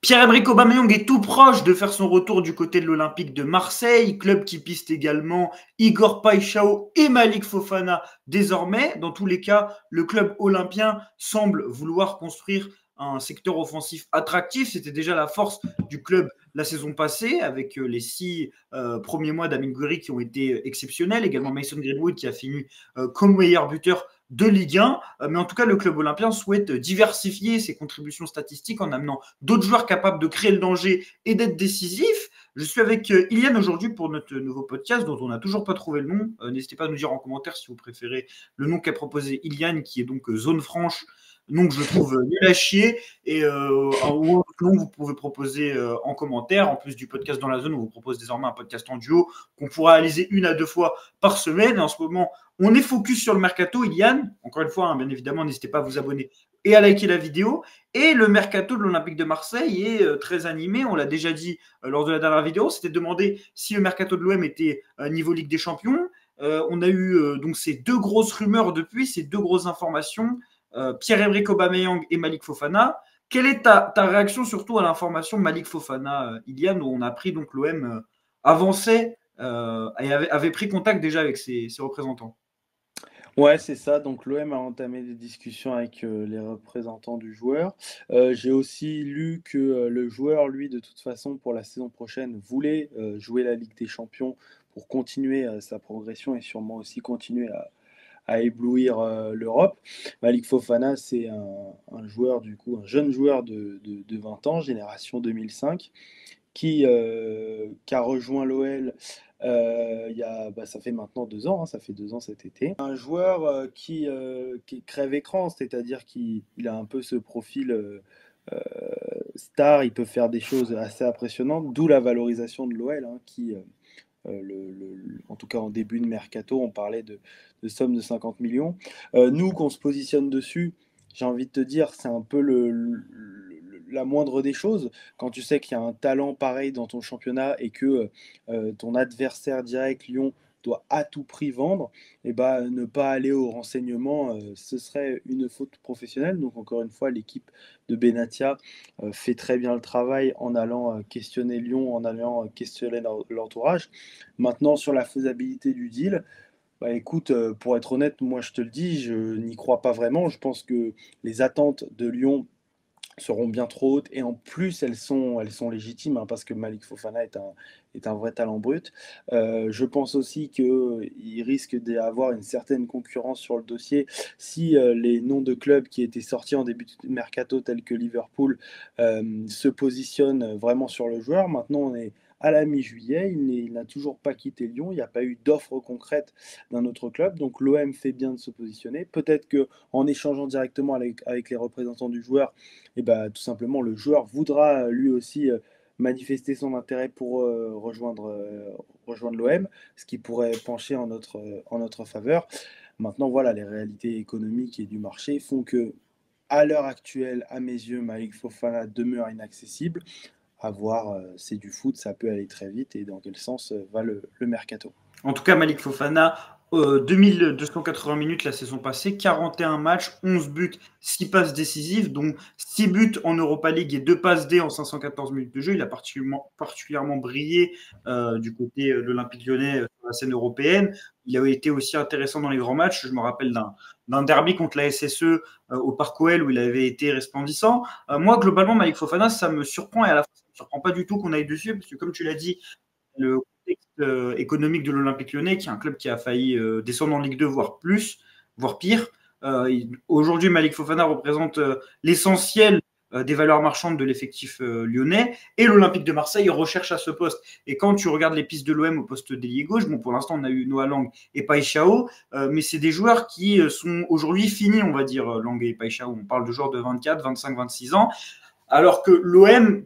Pierre-Emerick Aubameyang est tout proche de faire son retour du côté de l'Olympique de Marseille, club qui piste également Igor Paixão et Malik Fofana désormais. Dans tous les cas, le club olympien semble vouloir construire un secteur offensif attractif. C'était déjà la force du club la saison passée, avec les 6 premiers mois d'Amine Gouiri qui ont été exceptionnels. Également Mason Greenwood qui a fini comme meilleur buteur de Ligue 1. Mais en tout cas, le club olympien souhaite diversifier ses contributions statistiques en amenant d'autres joueurs capables de créer le danger et d'être décisifs. Je suis avec Iliane aujourd'hui pour notre nouveau podcast dont on n'a toujours pas trouvé le nom. N'hésitez pas à nous dire en commentaire si vous préférez le nom qu'a proposé Iliane, qui est donc Zone Franche, nom que je trouve nul à chier, et ou un nom vous pouvez proposer en commentaire. En plus du podcast dans la zone, on vous propose désormais un podcast en duo qu'on pourra réaliser 1 à 2 fois par semaine. Et en ce moment, on est focus sur le mercato, Iliane. Encore une fois, hein, bien évidemment, n'hésitez pas à vous abonner et à liker la vidéo. Et le mercato de l'Olympique de Marseille est très animé. On l'a déjà dit lors de la dernière vidéo. C'était demandé si le mercato de l'OM était niveau Ligue des Champions. On a eu donc ces 2 grosses rumeurs depuis, ces 2 grosses informations. Pierre-Emerick Aubameyang et Malik Fofana. Quelle est ta réaction surtout à l'information Malik Fofana, Iliane, où on a appris donc l'OM avançait et avait pris contact déjà avec ses représentants? Ouais, c'est ça. Donc l'OM a entamé des discussions avec les représentants du joueur. J'ai aussi lu que le joueur, lui, de toute façon, pour la saison prochaine, voulait jouer la Ligue des Champions pour continuer sa progression et sûrement aussi continuer à éblouir l'Europe. Malik Fofana, c'est un joueur, du coup, un jeune joueur de 20 ans, génération 2005, qui a rejoint l'OL ça fait maintenant 2 ans, hein, ça fait 2 ans cet été. Un joueur qui crève écran, c'est-à-dire qu'il a un peu ce profil star, il peut faire des choses assez impressionnantes, d'où la valorisation de l'OL, hein, qui, en tout cas en début de mercato, on parlait de sommes de 50 millions. Nous, qu'on se positionne dessus, j'ai envie de te dire, c'est un peu la moindre des choses. Quand tu sais qu'il y a un talent pareil dans ton championnat et que ton adversaire direct, Lyon, doit à tout prix vendre, et ben, ne pas aller au renseignement, ce serait une faute professionnelle. Donc encore une fois, l'équipe de Benatia fait très bien le travail en allant questionner Lyon, en allant questionner l'entourage. Maintenant, sur la faisabilité du deal, bah écoute, pour être honnête, moi je te le dis, je n'y crois pas vraiment. Je pense que les attentes de Lyon seront bien trop hautes et en plus elles sont légitimes, hein, parce que Malik Fofana est un vrai talent brut. Je pense aussi qu'il risque d'avoir une certaine concurrence sur le dossier si les noms de clubs qui étaient sortis en début de mercato tels que Liverpool se positionnent vraiment sur le joueur. Maintenant on est à la mi-juillet, il n'a toujours pas quitté Lyon, il n'y a pas eu d'offre concrète d'un autre club, donc l'OM fait bien de se positionner. Peut-être qu'en échangeant directement avec les représentants du joueur, et bah, tout simplement le joueur voudra lui aussi manifester son intérêt pour rejoindre l'OM, ce qui pourrait pencher en notre faveur. Maintenant, voilà, les réalités économiques et du marché font que, à l'heure actuelle, à mes yeux, Malik Fofana demeure inaccessible. À voir, c'est du foot, ça peut aller très vite et dans quel sens va le mercato. En tout cas, Malik Fofana, 2280 minutes la saison passée, 41 matchs, 11 buts, 6 passes décisives, dont 6 buts en Europa League et 2 passes D en 514 minutes de jeu. Il a particulièrement brillé du côté de l'Olympique Lyonnais sur la scène européenne. Il a été aussi intéressant dans les grands matchs. Je me rappelle d'un derby contre la SSE au Parc OL où il avait été resplendissant. Moi, globalement, Malik Fofana, ça me surprend et à la fois, ça ne me surprend pas du tout qu'on aille dessus parce que, comme tu l'as dit, le contexte économique de l'Olympique Lyonnais, qui est un club qui a failli descendre en Ligue 2, voire plus, voire pire. Aujourd'hui, Malik Fofana représente l'essentiel des valeurs marchandes de l'effectif lyonnais, et l'Olympique de Marseille recherche à ce poste. Et quand tu regardes les pistes de l'OM au poste d'ailier gauche, bon, pour l'instant on a eu Noah Lang et Paixão, mais c'est des joueurs qui sont aujourd'hui finis, on va dire, Lang et Paixão. On parle de joueurs de 24, 25, 26 ans, alors que l'OM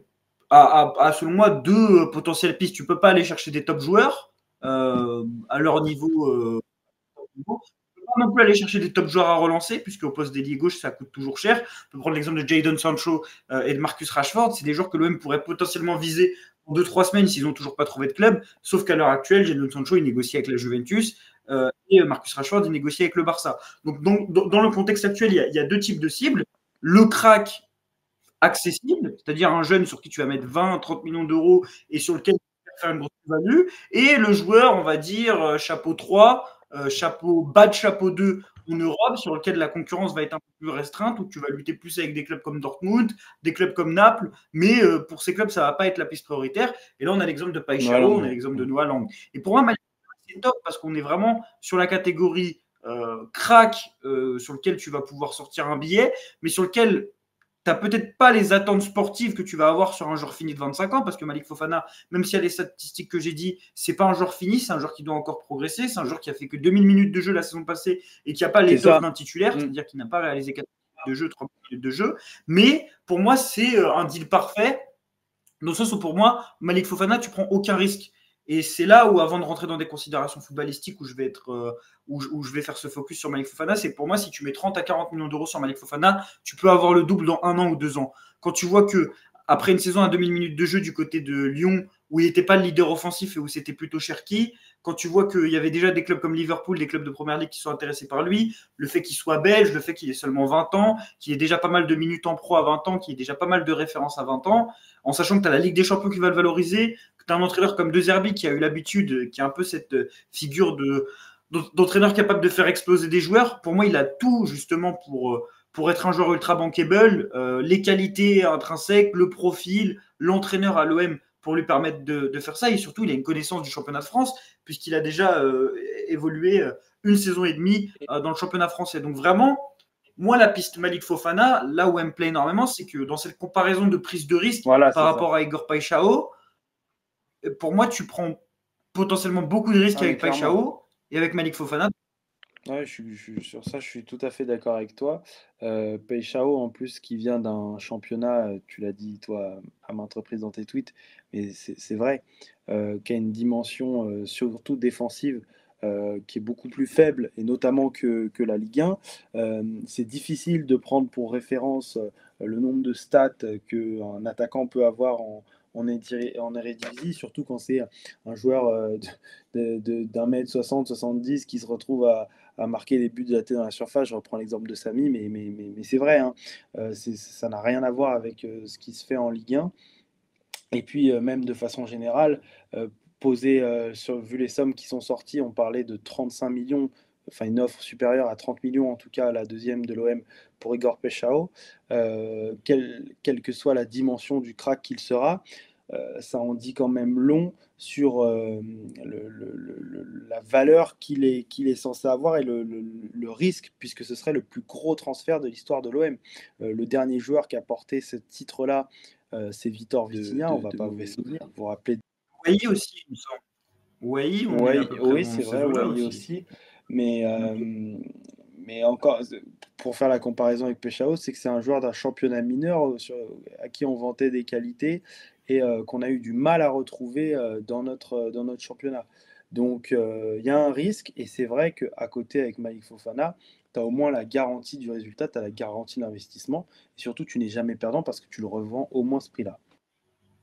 a, selon moi, 2 potentielles pistes. Tu ne peux pas aller chercher des top joueurs à leur niveau. Tu ne peux pas non plus aller chercher des top joueurs à relancer, puisque au poste d'ailier gauche, ça coûte toujours cher. On peut prendre l'exemple de Jadon Sancho et de Marcus Rashford. C'est des joueurs que l'OM pourrait potentiellement viser en 2-3 semaines s'ils n'ont toujours pas trouvé de club. Sauf qu'à l'heure actuelle, Jadon Sancho, il négocie avec la Juventus et Marcus Rashford, il négocie avec le Barça. Donc, dans le contexte actuel, il y a 2 types de cibles. Le crack accessible, c'est-à-dire un jeune sur qui tu vas mettre 20-30 millions d'euros et sur lequel tu vas faire une grosse value, et le joueur, on va dire, chapeau 3, bas de chapeau 2 en Europe, sur lequel la concurrence va être un peu plus restreinte, où tu vas lutter plus avec des clubs comme Dortmund, des clubs comme Naples, mais pour ces clubs, ça ne va pas être la piste prioritaire. Et là, on a l'exemple de Paixão, on a l'exemple de Noah Lang. Et pour moi, c'est top parce qu'on est vraiment sur la catégorie crack sur lequel tu vas pouvoir sortir un billet, mais sur lequel tu n'as peut-être pas les attentes sportives que tu vas avoir sur un joueur fini de 25 ans, parce que Malik Fofana, même s'il y a les statistiques que j'ai dit, c'est pas un joueur fini, c'est un joueur qui doit encore progresser, c'est un joueur qui a fait que 2000 minutes de jeu la saison passée et qui n'a pas l'étoffe d'un titulaire, c'est-à-dire qu'il n'a pas réalisé 4 minutes de jeu, 3 minutes de jeu. Mais pour moi, c'est un deal parfait, dans le sens où pour moi, Malik Fofana, tu prends aucun risque. Et c'est là où, avant de rentrer dans des considérations footballistiques, où je vais faire ce focus sur Malik Fofana, c'est que pour moi, si tu mets 30 à 40 millions d'euros sur Malik Fofana, tu peux avoir le double dans 1 an ou 2 ans. Quand tu vois que après une saison à 2000 minutes de jeu du côté de Lyon, où il n'était pas le leader offensif et où c'était plutôt Cherki, quand tu vois qu'il y avait déjà des clubs comme Liverpool, des clubs de Première Ligue qui sont intéressés par lui, le fait qu'il soit belge, le fait qu'il ait seulement 20 ans, qu'il ait déjà pas mal de minutes en pro à 20 ans, qu'il ait déjà pas mal de références à 20 ans, en sachant que tu as la Ligue des Champions qui va le valoriser, que tu as un entraîneur comme De Zerbi qui a eu l'habitude, qui a un peu cette figure d'entraîneur capable de faire exploser des joueurs. Pour moi, il a tout justement pour être un joueur ultra bankable, les qualités intrinsèques, le profil, l'entraîneur à l'OM pour lui permettre de faire ça. Et surtout, il a une connaissance du championnat de France, puisqu'il a déjà évolué une saison et demie dans le championnat français. Donc vraiment, moi, la piste Malik Fofana, là où elle me plaît énormément, c'est que dans cette comparaison de prise de risque par rapport à Igor Paixão, pour moi, tu prends potentiellement beaucoup de risques avec Paixão et avec Malik Fofana. Ouais, sur ça, je suis tout à fait d'accord avec toi. Paixão, en plus, qui vient d'un championnat, tu l'as dit, toi, à maintes reprises dans tes tweets, mais c'est vrai, qui a une dimension surtout défensive qui est beaucoup plus faible, et notamment que la Ligue 1. C'est difficile de prendre pour référence le nombre de stats qu'un attaquant peut avoir en Eredivisie, surtout quand c'est un joueur d'un mètre 60, 70 qui se retrouve à marquer des buts de la tête dans la surface. Je reprends l'exemple de Samy, mais c'est vrai, hein. Ça n'a rien à voir avec ce qui se fait en Ligue 1. Et puis, même de façon générale, vu les sommes qui sont sorties, on parlait de 35 millions, enfin une offre supérieure à 30 millions, en tout cas à la deuxième de l'OM pour Igor Paixão. Quelle que soit la dimension du crack qu'il sera, ça en dit quand même long sur la valeur qu'il est censé avoir et le risque, puisque ce serait le plus gros transfert de l'histoire de l'OM. Le dernier joueur qui a porté ce titre-là, c'est Vitor Vitinha, on va pas vous rappeler. Wai aussi, il me semble. Oui, c'est vrai, Wai aussi. Mais encore, pour faire la comparaison avec Paixão, c'est que c'est un joueur d'un championnat mineur à qui on vantait des qualités et qu'on a eu du mal à retrouver dans notre championnat. Donc il y a un risque, et c'est vrai qu'à côté avec Malik Fofana, tu as au moins la garantie du résultat, tu as la garantie d'investissement, et surtout tu n'es jamais perdant parce que tu le revends au moins ce prix-là.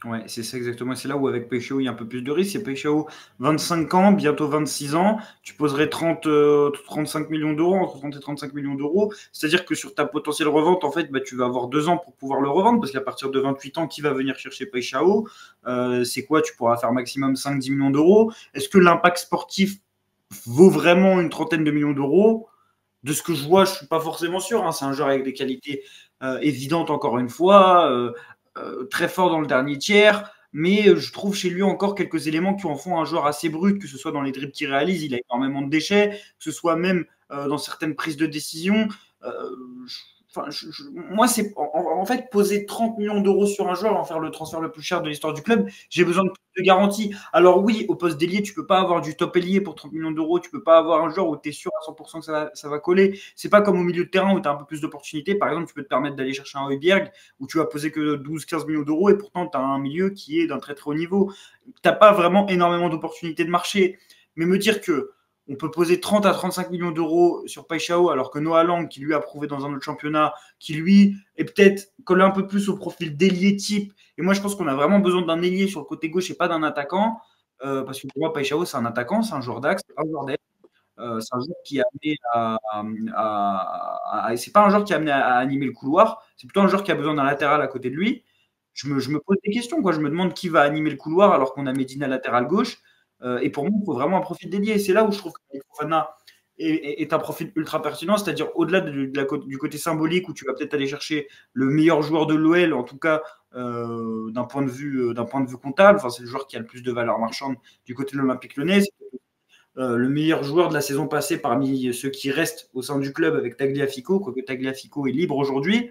Ouais, c'est ça exactement. C'est là où avec Paixão, il y a un peu plus de risque. C'est Paixão, 25 ans, bientôt 26 ans. Tu poserais 35 millions d'euros, entre 30 et 35 millions d'euros. C'est-à-dire que sur ta potentielle revente, en fait, bah, tu vas avoir 2 ans pour pouvoir le revendre, parce qu'à partir de 28 ans, qui va venir chercher Paixão? C'est quoi? Tu pourras faire maximum 5-10 millions d'euros. Est-ce que l'impact sportif vaut vraiment une trentaine de millions d'euros? De ce que je vois, je ne suis pas forcément sûr, hein. C'est un joueur avec des qualités évidentes, encore une fois. Très fort dans le dernier tiers, mais je trouve chez lui encore quelques éléments qui en font un joueur assez brut, que ce soit dans les dribbles qu'il réalise, il a énormément de déchets, que ce soit même dans certaines prises de décision. Moi, c'est en fait poser 30 millions d'euros sur un joueur, en faire le transfert le plus cher de l'histoire du club. J'ai besoin de plus de garanties. Alors oui, au poste d'ailier, tu peux pas avoir du top ailier pour 30 millions d'euros. Tu peux pas avoir un joueur où tu es sûr à 100% que ça va coller. C'est pas comme au milieu de terrain où tu as un peu plus d'opportunités. Par exemple, tu peux te permettre d'aller chercher un Højbjerg où tu vas poser que 12-15 millions d'euros et pourtant tu as un milieu qui est d'un très très haut niveau. Tu n'as pas vraiment énormément d'opportunités de marché. Mais me dire que on peut poser 30 à 35 millions d'euros sur Paixão, alors que Noah Lang, qui lui a prouvé dans un autre championnat, qui lui est peut-être collé un peu plus au profil d'ailier type. Et moi, je pense qu'on a vraiment besoin d'un ailier sur le côté gauche et pas d'un attaquant. Parce que pour moi, Paixão, c'est un attaquant, c'est un joueur d'axe, un joueur d'aile. C'est un joueur qui est amené c'est pas un joueur qui est amené à animer le couloir, c'est plutôt un joueur qui a besoin d'un latéral à côté de lui. Je me pose des questions, quoi. Je me demande qui va animer le couloir alors qu'on a Medina latéral gauche. Et pour moi, il faut vraiment un profil dédié. Et c'est là où je trouve que Fofana est un profil ultra pertinent, c'est-à-dire au-delà du côté symbolique où tu vas peut-être aller chercher le meilleur joueur de l'OL, en tout cas d'un point de vue comptable. Enfin, c'est le joueur qui a le plus de valeur marchande du côté de l'Olympique Lyonnais. Le meilleur joueur de la saison passée parmi ceux qui restent au sein du club avec Tagliafico, quoique Tagliafico est libre aujourd'hui,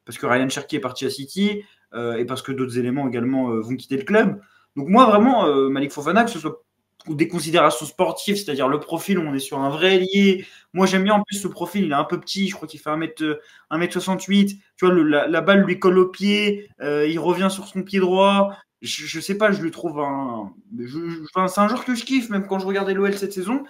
parce que Ryan Cherki est parti à City, et parce que d'autres éléments également vont quitter le club. Donc moi, vraiment, Malik Fofana, que ce soit pour des considérations sportives, c'est-à-dire le profil, on est sur un vrai ailier. Moi, j'aime bien en plus ce profil, il est un peu petit, je crois qu'il fait 1m68. Tu vois, la balle lui colle au pied, il revient sur son pied droit. Je sais pas, je le trouve enfin, c'est un joueur que je kiffe, même quand je regardais l'OL cette saison.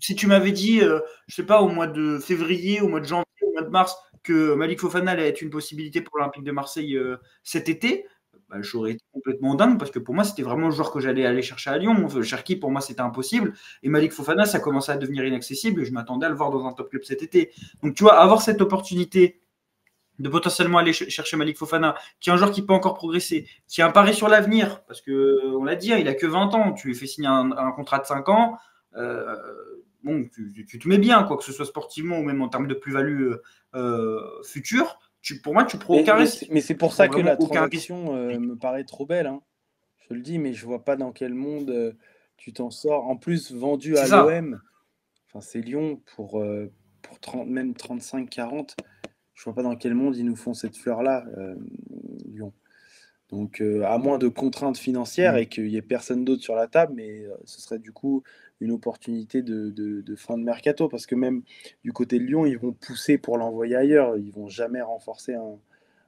Si tu m'avais dit, je sais pas, au mois de février, au mois de janvier, au mois de mars, que Malik Fofana allait être une possibilité pour l'Olympique de Marseille cet été, bah, j'aurais été complètement dingue parce que pour moi, c'était vraiment le joueur que j'allais aller chercher à Lyon. Cherki, pour moi, c'était impossible. Et Malik Fofana, ça commençait à devenir inaccessible et je m'attendais à le voir dans un top club cet été. Donc, tu vois, avoir cette opportunité de potentiellement aller chercher Malik Fofana, qui est un joueur qui peut encore progresser, qui a un pari sur l'avenir, parce que on l'a dit, il a que 20 ans, tu lui fais signer un contrat de 5 ans, euh, bon, tu te mets bien, quoi que ce soit sportivement ou même en termes de plus-value future. Pour moi, tu prends aucun risque. Mais c'est pour Tu ça prends que vraiment la aucun risque. transaction me paraît trop belle, hein. Je te le dis, mais je vois pas dans quel monde tu t'en sors. En plus, vendu C'est à ça. l'OM, enfin c'est Lyon pour 30, même 35-40. Je vois pas dans quel monde ils nous font cette fleur-là, Lyon. Donc, à moins de contraintes financières Mm. et qu'il y ait personne d'autre sur la table, mais ce serait du coup une opportunité de fin de mercato, parce que même du côté de Lyon, ils vont pousser pour l'envoyer ailleurs. Ils vont jamais renforcer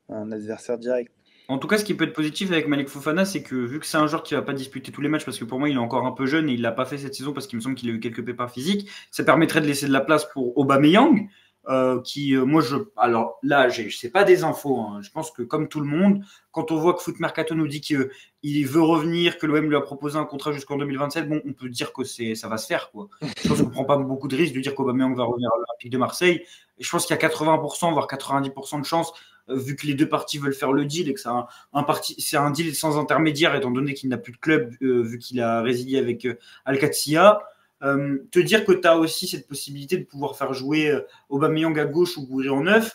un adversaire direct. En tout cas, ce qui peut être positif avec Malik Fofana, c'est que vu que c'est un joueur qui va pas disputer tous les matchs, parce que pour moi, il est encore un peu jeune et il l'a pas fait cette saison parce qu'il me semble qu'il a eu quelques pépins physiques, ça permettrait de laisser de la place pour Aubameyang, moi, alors là, sais pas des infos, hein. Je pense que comme tout le monde, quand on voit que Foot Mercato nous dit qu'il veut revenir, que l'OM lui a proposé un contrat jusqu'en 2027, bon, on peut dire que ça va se faire, quoi. Je pense qu'on prend pas beaucoup de risques de dire qu'Aubameyang va revenir à l'Olympique de Marseille. Et je pense qu'il y a 80%, voire 90% de chances vu que les deux parties veulent faire le deal et que c'est un deal sans intermédiaire, étant donné qu'il n'a plus de club, vu qu'il a résilié avec Al-Qadsiya. Te dire que tu as aussi cette possibilité de pouvoir faire jouer Aubameyang à gauche ou Gouiri en neuf,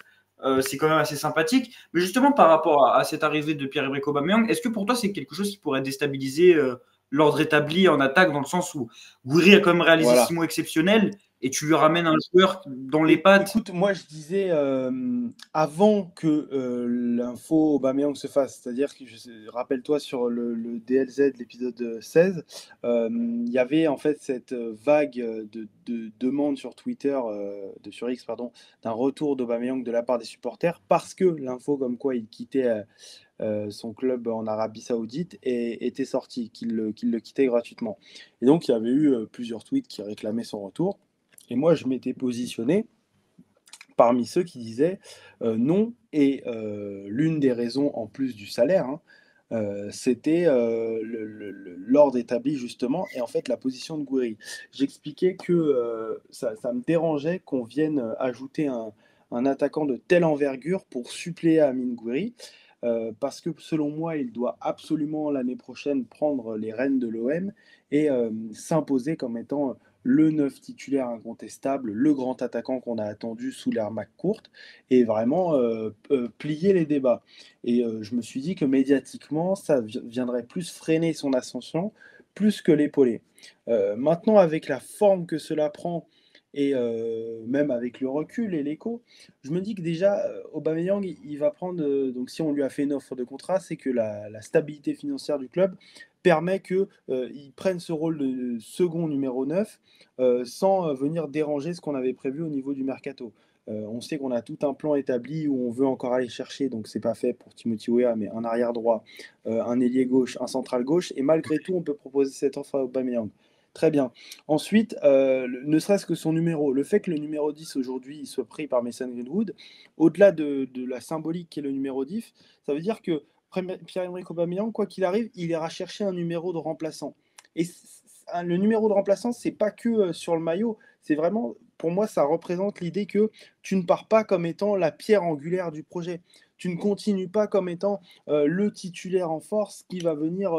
c'est quand même assez sympathique. Mais justement, par rapport à cette arrivée de Pierre-Emerick Aubameyang, est-ce que pour toi, c'est quelque chose qui pourrait déstabiliser l'ordre établi en attaque, dans le sens où Gouiri a quand même réalisé 6 Voilà. mois exceptionnels et tu lui ramènes un joueur dans les pattes. Écoute, moi je disais avant que l'info Aubameyang se fasse, c'est-à-dire que rappelle-toi sur le DLZ, l'épisode 16, il y avait en fait cette vague de demandes sur Twitter, sur X, pardon, d'un retour d'Aubameyang de la part des supporters parce que l'info comme quoi il quittait son club en Arabie Saoudite était sortie, qu'il le quittait gratuitement. Et donc il y avait eu plusieurs tweets qui réclamaient son retour. Et moi, je m'étais positionné parmi ceux qui disaient non. Et l'une des raisons, en plus du salaire, hein, c'était l'ordre établi, justement, et en fait la position de Gouiri. J'expliquais que ça me dérangeait qu'on vienne ajouter un attaquant de telle envergure pour suppléer Amine Gouiri. Parce que selon moi, il doit absolument l'année prochaine prendre les rênes de l'OM et s'imposer comme étant le neuf titulaire incontestable, le grand attaquant qu'on a attendu sous l'ère McCourt, et vraiment plier les débats. Et je me suis dit que médiatiquement, ça viendrait plus freiner son ascension, plus que l'épauler. Maintenant, avec la forme que cela prend, et même avec le recul et l'écho, je me dis que déjà, Aubameyang, il va prendre, donc si on lui a fait une offre de contrat, c'est que la stabilité financière du club permet qu'il prenne ce rôle de second numéro 9 sans venir déranger ce qu'on avait prévu au niveau du mercato. On sait qu'on a tout un plan établi où on veut encore aller chercher, donc c'est pas fait pour Timothy Weah, mais un arrière droit, un ailier gauche, un central gauche, et malgré tout, on peut proposer cette offre à Aubameyang. Très bien. Ensuite, ne serait-ce que son numéro, le fait que le numéro 10 aujourd'hui il soit pris par Mason Greenwood, au-delà de la symbolique qui est le numéro 10, ça veut dire que Pierre-Emerick Aubameyang, quoi qu'il arrive, il ira chercher un numéro de remplaçant. Et le numéro de remplaçant, c'est pas que sur le maillot. C'est vraiment, pour moi, ça représente l'idée que tu ne pars pas comme étant la pierre angulaire du projet. Tu ne continues pas comme étant le titulaire en force qui va venir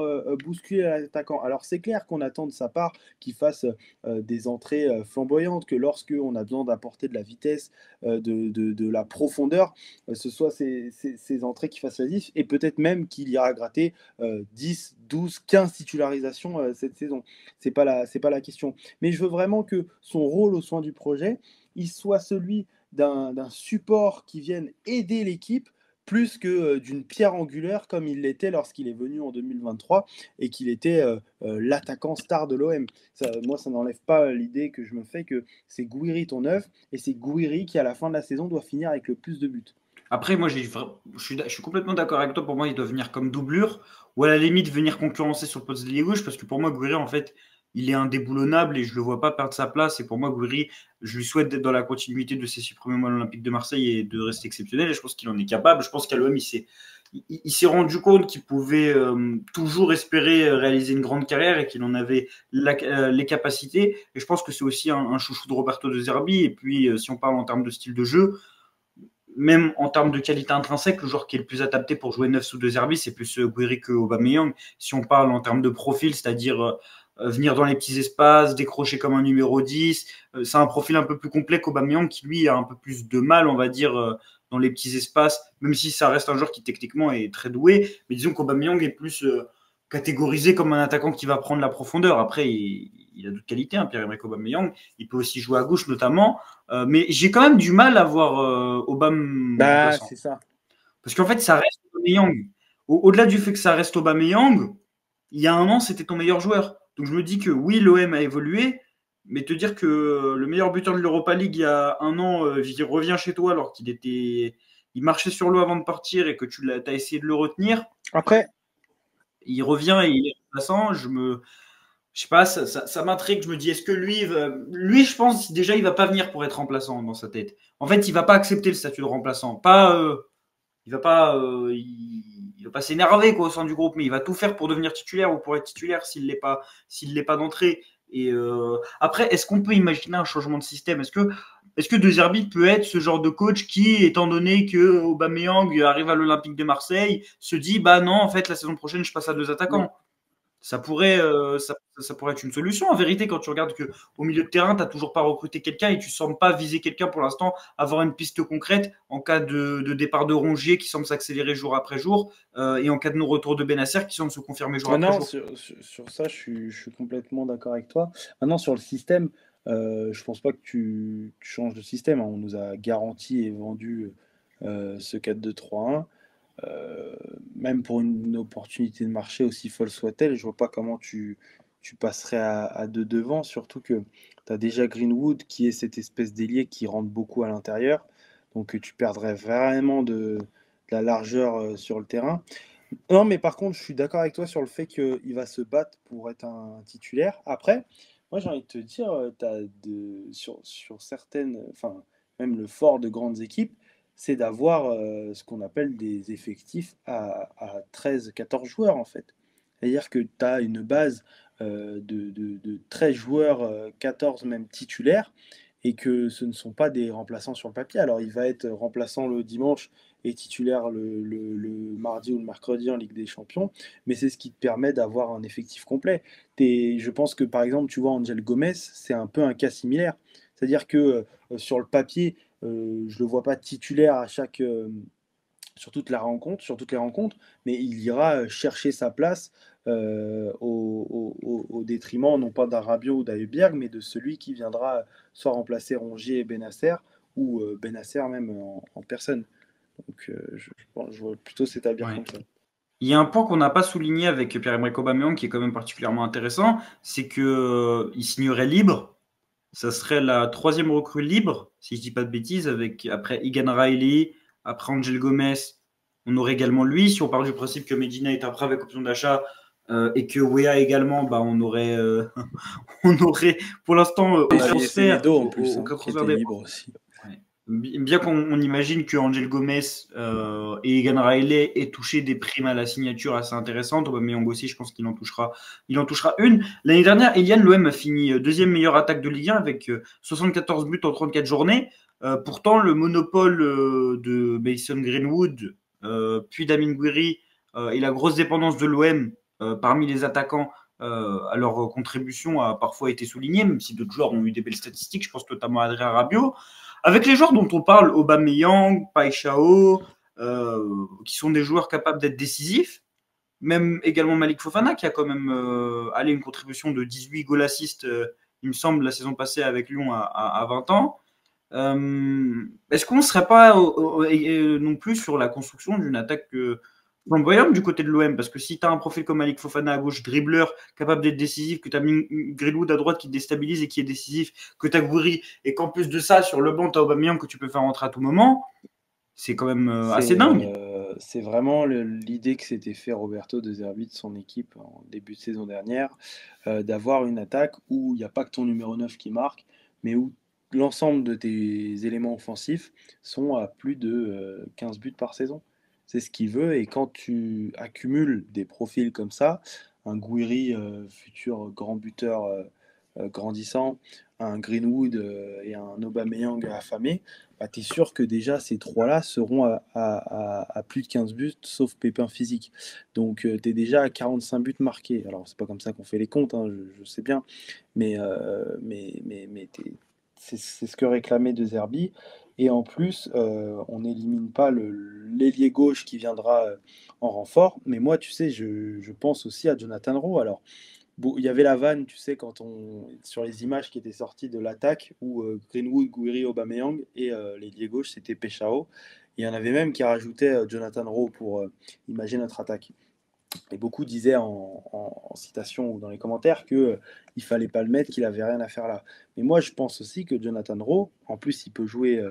bousculer l'attaquant. Alors c'est clair qu'on attend de sa part qu'il fasse des entrées flamboyantes, que lorsque on a besoin d'apporter de la vitesse, de la profondeur, ce soit ces entrées qui fassent la diff, et peut-être même qu'il ira gratter 10, 12, 15 titularisations cette saison. C'est pas la question. Mais je veux vraiment que son rôle au sein du projet, il soit celui d'un support qui vienne aider l'équipe plus que d'une pierre angulaire comme il l'était lorsqu'il est venu en 2023 et qu'il était l'attaquant star de l'OM. Moi, ça n'enlève pas l'idée que je me fais que c'est Gouiri ton œuf et c'est Gouiri qui, à la fin de la saison, doit finir avec le plus de buts. Après, moi, je suis complètement d'accord avec toi. Pour moi, il doit venir comme doublure ou à la limite venir concurrencer sur le poste de l'ailier gauche parce que pour moi, Gouiri, en fait, il est indéboulonnable et je ne le vois pas perdre sa place. Et pour moi, Gouiri, je lui souhaite d'être dans la continuité de ses 6 premiers mois à l'Olympique de Marseille et de rester exceptionnel. Et je pense qu'il en est capable. Je pense qu'à l'OM, il s'est rendu compte qu'il pouvait toujours espérer réaliser une grande carrière et qu'il en avait les capacités. Et je pense que c'est aussi un chouchou de Roberto De Zerbi. Et puis, si on parle en termes de style de jeu, même en termes de qualité intrinsèque, le joueur qui est le plus adapté pour jouer 9 sous De Zerbi, c'est plus Gouiri que Aubameyang. Si on parle en termes de profil, c'est-à-dire venir dans les petits espaces, décrocher comme un numéro 10, c'est un profil un peu plus complet qu'Aubameyang qui, lui, a un peu plus de mal, on va dire, dans les petits espaces, même si ça reste un joueur qui, techniquement, est très doué. Mais disons qu'Aubameyang est plus catégorisé comme un attaquant qui va prendre la profondeur. Après, il a d'autres qualités, hein, Pierre-Emerick Aubameyang. Il peut aussi jouer à gauche, notamment. Mais j'ai quand même du mal à voir Aubame remplaçant. C'est ça. Parce qu'en fait, ça reste Aubameyang. Au-delà du fait que ça reste Aubameyang, il y a un an, c'était ton meilleur joueur. Donc je me dis que oui, l'OM a évolué, mais te dire que le meilleur buteur de l'Europa League il y a un an, il revient chez toi alors il marchait sur l'eau avant de partir et que tu as essayé de le retenir. Après, il revient et il est remplaçant. Je sais pas, ça m'intrigue. Je me dis, est-ce que lui, je pense déjà, il va pas venir pour être remplaçant dans sa tête. En fait, il va pas accepter le statut de remplaçant. Il va pas s'énerver quoi au sein du groupe, mais il va tout faire pour devenir titulaire ou pour être titulaire s'il l'est pas d'entrée. Et après, est-ce qu'on peut imaginer un changement de système? Est-ce que De Zerbi peut être ce genre de coach qui, étant donné que Aubameyang arrive à l'Olympique de Marseille, se dit bah non, en fait, la saison prochaine, je passe à 2 attaquants? Ça pourrait être une solution. En vérité, quand tu regardes qu'au milieu de terrain, tu n'as toujours pas recruté quelqu'un et tu ne sembles pas viser quelqu'un pour l'instant, avoir une piste concrète en cas de départ de Rongier qui semble s'accélérer jour après jour et en cas de non-retour de Benasser qui semble se confirmer jour après jour. Sur ça, je suis complètement d'accord avec toi. Maintenant, sur le système, je pense pas que tu changes de système, hein. On nous a garanti et vendu ce 4-2-3-1. Même pour une opportunité de marché aussi folle soit-elle, je vois pas comment tu passerais à deux devant, surtout que tu as déjà Greenwood qui est cette espèce d'ailier qui rentre beaucoup à l'intérieur, donc tu perdrais vraiment de la largeur sur le terrain. Non, mais par contre, je suis d'accord avec toi sur le fait qu'il va se battre pour être un titulaire. Après, moi j'ai envie de te dire, sur certaines, enfin, même le fort de grandes équipes, c'est d'avoir ce qu'on appelle des effectifs à 13-14 joueurs en fait. C'est-à-dire que tu as une base de 13 joueurs, 14 même titulaires, et que ce ne sont pas des remplaçants sur le papier. Alors il va être remplaçant le dimanche et titulaire le mardi ou le mercredi en Ligue des Champions, mais c'est ce qui te permet d'avoir un effectif complet. Je pense que par exemple, tu vois, Angel Gomez, c'est un peu un cas similaire. C'est-à-dire que sur le papier, je ne le vois pas titulaire sur toutes les rencontres, mais il ira chercher sa place au détriment non pas d'un Rabiot ou d'Højbjerg, mais de celui qui viendra soit remplacer Rongier et Benasser, ou Benasser même en personne. Donc je vois plutôt s'établir comme ça. Il y a un point qu'on n'a pas souligné avec Pierre-Emerick Aubameyang qui est quand même particulièrement intéressant, c'est qu'il signerait libre. Ça serait la 3e recrue libre, si je ne dis pas de bêtises, après Egan Riley, après Angel Gomez. On aurait également lui. Si on part du principe que Medina est après avec option d'achat et que Wea également, bah, on aurait pour l'instant transfert en plus, qui était libre aussi. Ouais. Bien qu'on imagine que Angel Gomez et Egan Riley aient touché des primes à la signature assez intéressantes, Aubameyang aussi, je pense qu'il en touchera une. L'année dernière, Eliane, l'OM a fini deuxième meilleure attaque de Ligue 1 avec 74 buts en 34 journées. Pourtant, le monopole de Mason Greenwood, puis d'Amine Gouiri et la grosse dépendance de l'OM parmi les attaquants à leur contribution a parfois été soulignée, même si d'autres joueurs ont eu des belles statistiques. Je pense notamment à Adrien Rabiot. Avec les joueurs dont on parle, Aubameyang, Paixão, qui sont des joueurs capables d'être décisifs, même également Malik Fofana, qui a quand même une contribution de 18 goal assists, il me semble, la saison passée avec Lyon à 20 ans. Est-ce qu'on ne serait pas non plus sur la construction d'une attaque flamboyante du côté de l'OM? Parce que si tu as un profil comme Malik Fofana à gauche, dribbleur, capable d'être décisif, que tu as Greenwood à droite qui déstabilise et qui est décisif, que tu as Gouiri, et qu'en plus de ça, sur le banc, tu as Aubameyang que tu peux faire rentrer à tout moment, c'est quand même assez dingue. C'est vraiment l'idée que s'était fait Roberto De Zerbi de son équipe en début de saison dernière, d'avoir une attaque où il n'y a pas que ton numéro 9 qui marque, mais où l'ensemble de tes éléments offensifs sont à plus de 15 buts par saison. C'est ce qu'il veut, et quand tu accumules des profils comme ça, un Gouiri, futur grand buteur grandissant, un Greenwood et un Aubameyang affamé, bah, tu es sûr que déjà ces trois-là seront à plus de 15 buts, sauf pépin physique. Donc tu es déjà à 45 buts marqués. Alors c'est pas comme ça qu'on fait les comptes, hein, je sais bien, mais c'est ce que réclamait De Zerbi. Et en plus, on n'élimine pas l'ailier gauche qui viendra en renfort. Mais moi, tu sais, je pense aussi à Jonathan Rowe. Alors, il y avait la vanne, tu sais, sur les images qui étaient sorties de l'attaque, où Greenwood, Gouiri, Aubameyang et l'ailier gauche, c'était Paixão. Il y en avait même qui rajoutaient Jonathan Rowe pour imaginer notre attaque. Et beaucoup disaient en citation ou dans les commentaires qu'il ne fallait pas le mettre, qu'il n'avait rien à faire là. Mais moi, je pense aussi que Jonathan Rowe, en plus, il peut jouer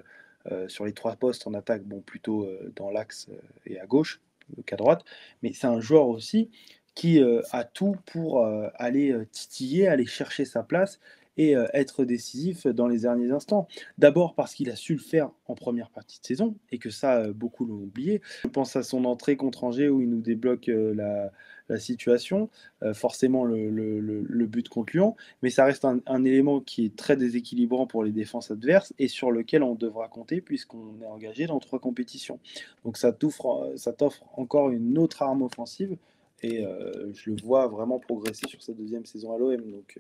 sur les trois postes en attaque, bon, plutôt dans l'axe et à gauche qu'à droite. Mais c'est un joueur aussi qui a tout pour aller titiller, aller chercher sa place et être décisif dans les derniers instants. D'abord parce qu'il a su le faire en première partie de saison et que ça, beaucoup l'ont oublié. Je pense à son entrée contre Angers où il nous débloque la situation, forcément le but contre Lyon, mais ça reste un élément qui est très déséquilibrant pour les défenses adverses et sur lequel on devra compter puisqu'on est engagé dans 3 compétitions. Donc ça t'offre encore une autre arme offensive et je le vois vraiment progresser sur sa deuxième saison à l'OM. Donc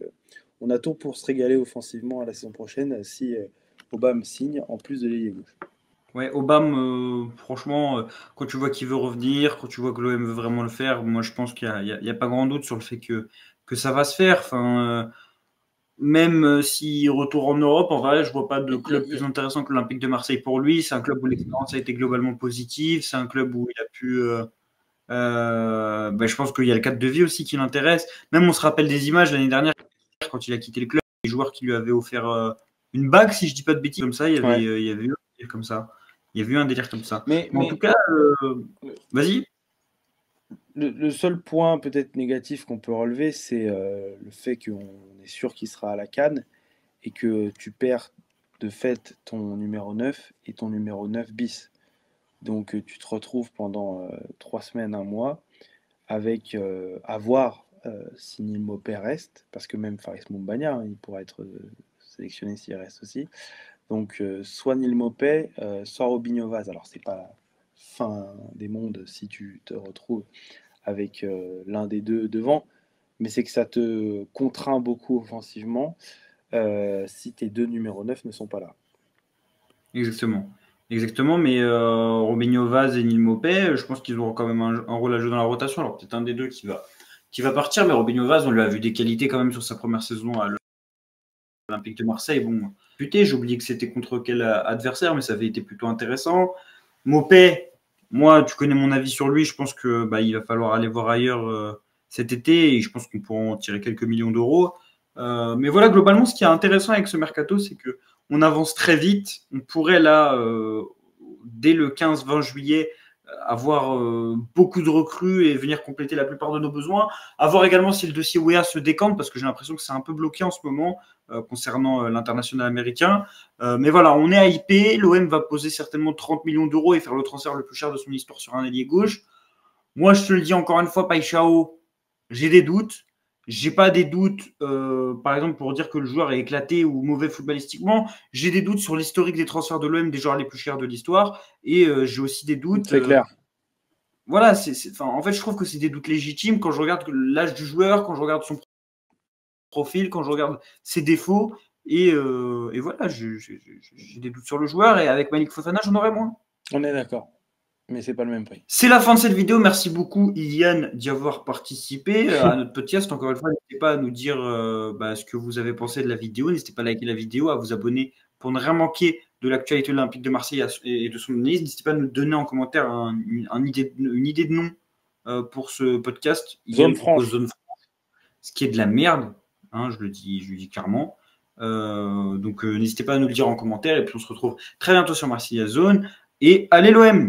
on a tout pour se régaler offensivement à la saison prochaine si Aubame signe en plus de l'ailier gauche. Ouais, Aubame, franchement, quand tu vois qu'il veut revenir, quand tu vois que l'OM veut vraiment le faire, moi je pense qu'il n'y a pas grand doute sur le fait que ça va se faire. Enfin, même s'il retourne en Europe, en vrai, je vois pas de club plus intéressant que l'Olympique de Marseille pour lui. C'est un club où l'expérience a été globalement positive. C'est un club où il a pu. Je pense qu'il y a le cadre de vie aussi qui l'intéresse. Même on se rappelle des images l'année dernière quand il a quitté le club, les joueurs qui lui avaient offert une bague, si je dis pas de bêtises, comme ça. Il y avait eu un délire comme ça. Il y avait eu un délire comme ça. Mais en tout cas, vas-y. Le seul point peut-être négatif qu'on peut relever, c'est le fait qu'on est sûr qu'il sera à la CAN et que tu perds de fait ton numéro 9 et ton numéro 9 bis. Donc tu te retrouves pendant 3 semaines, 1 mois, avec à voir si Neil Maupay reste, parce que même Faris Moumbagna, hein, il pourra être sélectionné s'il reste aussi. Donc soit Neil Maupay, soit Robinho Vaz. Alors c'est pas la fin des mondes si tu te retrouves avec l'un des deux devant, mais c'est que ça te contraint beaucoup offensivement si tes deux numéros 9 ne sont pas là. Exactement, mais Robinho Vaz et Neil Maupay, je pense qu'ils auront quand même un rôle à jouer dans la rotation. Alors peut-être un des deux qui va partir, mais Robinho Vaz, on lui a vu des qualités quand même sur sa première saison à l'Olympique de Marseille. Bon, putain, j'ai oublié que c'était contre quel adversaire, mais ça avait été plutôt intéressant. Maupay, moi, tu connais mon avis sur lui. Je pense que il va falloir aller voir ailleurs cet été et je pense qu'on pourra en tirer quelques millions d'euros. Mais voilà, globalement, ce qui est intéressant avec ce mercato, c'est que on avance très vite. On pourrait là, dès le 15-20 juillet, avoir beaucoup de recrues et venir compléter la plupart de nos besoins. À voir également si le dossier Weah se décante, parce que j'ai l'impression que c'est un peu bloqué en ce moment concernant l'international américain. Mais voilà, on est hypé. L'OM va poser certainement 30 millions d'euros et faire le transfert le plus cher de son histoire sur un ailier gauche. Moi, je te le dis encore une fois, Paixão, j'ai des doutes. J'ai pas des doutes, par exemple, pour dire que le joueur est éclaté ou mauvais footballistiquement. J'ai des doutes sur l'historique des transferts de l'OM, des joueurs les plus chers de l'histoire. Et j'ai aussi des doutes. C'est clair. Voilà, en fait, je trouve que c'est des doutes légitimes quand je regarde l'âge du joueur, quand je regarde son profil, quand je regarde ses défauts. Et voilà, j'ai des doutes sur le joueur. Et avec Malik Fofana, j'en aurais moins. On est d'accord. Mais c'est pas le même prix. C'est la fin de cette vidéo. Merci beaucoup, Iliane, d'y avoir participé à notre podcast. Encore une fois, n'hésitez pas à nous dire ce que vous avez pensé de la vidéo. N'hésitez pas à liker la vidéo, à vous abonner pour ne rien manquer de l'actualité olympique de Marseille et de son analyse. N'hésitez pas à nous donner en commentaire une idée de nom pour ce podcast. Zone franche. Ce qui est de la merde, hein, je le dis clairement. Donc n'hésitez pas à nous le dire en commentaire. Et puis on se retrouve très bientôt sur Marseille Zone. Et allez l'OM!